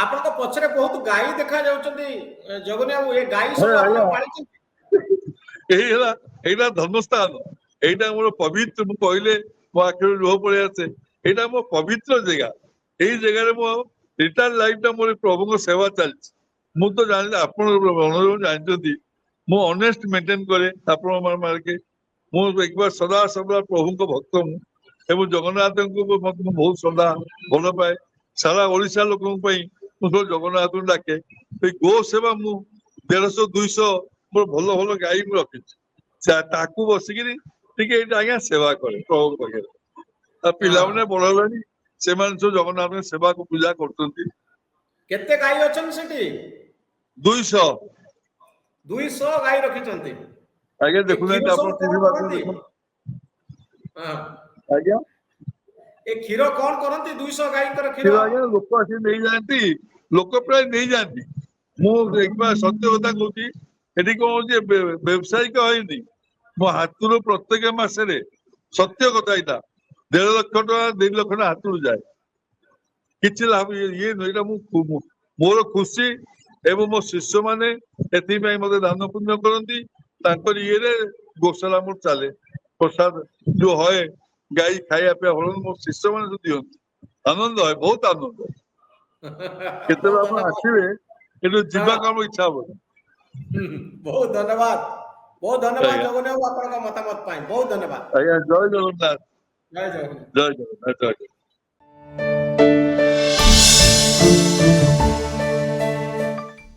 ଆପଣଙ୍କ ପଛରେ ବହୁତ ଗାଈ ଦେଖା ଯାଉଛନ୍ତି ଜଗନ୍ନାଥ ବାବୁ, ଏ ଗାଈ ସବୁ ଆପଣ ପାଳିଛନ୍ତି? ଏଇଟା ଧର୍ମସ୍ଥାନ, ଏଇଟା ମୋର ପବିତ୍ର, ମୁଁ କହିଲେ ମୋ ଆଖିରୁ ଲୁହ ପଳେଇ ଆସେ। ଏଇଟା ମୋ ପବିତ୍ର ଜାଗା। ଏଇ ଜାଗାରେ ମୋ ରିଟାୟାର୍ଡ ଲାଇଫ ଟା ମୋର ପ୍ରଭୁଙ୍କ ସେବା ଚାଲିଛି। ମୁଁ ତ ଜାଣିଲି, ଆପଣ ଜାଣିଛନ୍ତି ମୁଁ ଅନେଷ୍ଟ ମେଣ୍ଟେନ କରେ ଆପଣ ମାର୍କେ। ମୁଁ ଏକବାର ସଦା ସର୍ବଦା ପ୍ରଭୁଙ୍କ ଭକ୍ତ ମୁଁ, ଏବଂ ଜଗନ୍ନାଥଙ୍କୁ ମୁଁ ବହୁତ ଶ୍ରଦ୍ଧା ଭଲ ପାଏ। ସାରା ଓଡିଶା ଲୋକଙ୍କ ପାଇଁ ମୁଁ ସବୁ ଜଗନ୍ନାଥଙ୍କୁ ଡାକେ। ଏଇ ଗୋ ସେବା ମୁଁ 150-200 ମୋର ଭଲ ଭଲ ଗାଈ ମୁଁ ରଖିଛି, ତାକୁ ବସିକିରି ଟିକେ ଏଇଟା ଆଜ୍ଞା ସେବା କରେ ପ୍ରଭୁଙ୍କ ପାଖରେ। ଆଉ ପିଲାମାନେ ବଡ ହେଲାଣି, ସେମାନେ ସବୁ ଜଗନ୍ନାଥଙ୍କ ସେବାକୁ ପୂଜା କରୁଛନ୍ତି। କେତେ ଗାଈ ଅଛନ୍ତି ସେଠି? 200। 200 ଗାଈ ରଖିଛନ୍ତି। ଆଜ୍ଞା ଏ କ୍ଷୀର ଦେଖୁନାହାନ୍ତି ଆପଣ ସବୁ କଣ ଟିଭି ମାଧ୍ୟମରେ କରନ୍ତି? ଦେଖନ୍ତୁ। ହଁ, ଆଜ୍ଞା ଏ କ୍ଷୀର କଣ କରନ୍ତି? 200 ଗାଈଙ୍କର କ୍ଷୀର? କ୍ଷୀର ଆଜ୍ଞା ଲୋକ ଆସି ନେଇଯାଆନ୍ତି, ଲୋକ ପ୍ରାୟ ନେଇଯାଆନ୍ତି। ମୁଁ ଏକବାର ସତ୍ୟ କଥା କହୁଛି, ଏଠି କଣ ହଉଛି ବ୍ୟବସାୟିକ ହେଇନି। ମୋ ହାତରୁ ପ୍ରତ୍ୟେକ ମାସରେ, ସତ୍ୟ କଥା ଏଇଟା, 1.5 ଲକ୍ଷ ଟଙ୍କା 2 ଲକ୍ଷ ଟଙ୍କା ହାତରୁ ଯାଏ। କିଛି ଲାଭ ଇଏ ନୁହେଁ, ଏଇଟା ମୋର ଖୁସି। ଏବଂ ମୋ ଶିଷ୍ୟ ମାନେ ଏଥିପାଇଁ ମତେ ଦାନ ପୁଣ୍ୟ କରନ୍ତି। ତାଙ୍କର ଇଏରେ ଗୋଶାଳା ମୋର ଚାଲେ। ପ୍ରସାଦ ଯୋଉ ହଏ, ଗାଈ ଖାଇବା ପିଇବା ଭଲ, ମୋ ଶିଷ୍ୟ ମାନେ ସବୁ ଦିଅନ୍ତି। ଆନନ୍ଦ হয়, ବହୁତ ଆନନ୍ଦ। କେତେବେଳେ ବହୁତ ଆପଣ ଧନ୍ୟବାଦ। ଆସିବେ, କିନ୍ତୁ ହଁ, ଯିବାକୁ ଆମର ଇଚ୍ଛା ହବନି। ବହୁତ ଧନ୍ୟବାଦ, ବହୁତ ଧନ୍ୟବାଦ ଆଜ୍ଞା ଜଗନ୍ନାଥ ବାବୁ, ଆପଣଙ୍କ ମତାମତ ପାଇଁ ବହୁତ ଧନ୍ୟବାଦ। ଆଜ୍ଞା, ଜୟ ଜଗନ୍ନାଥ। ଜୟ ଜଗନ୍ନାଥ। ଜୟ ଜଗନ୍ନାଥ, ଜୟ ଜଗନ୍ନାଥ।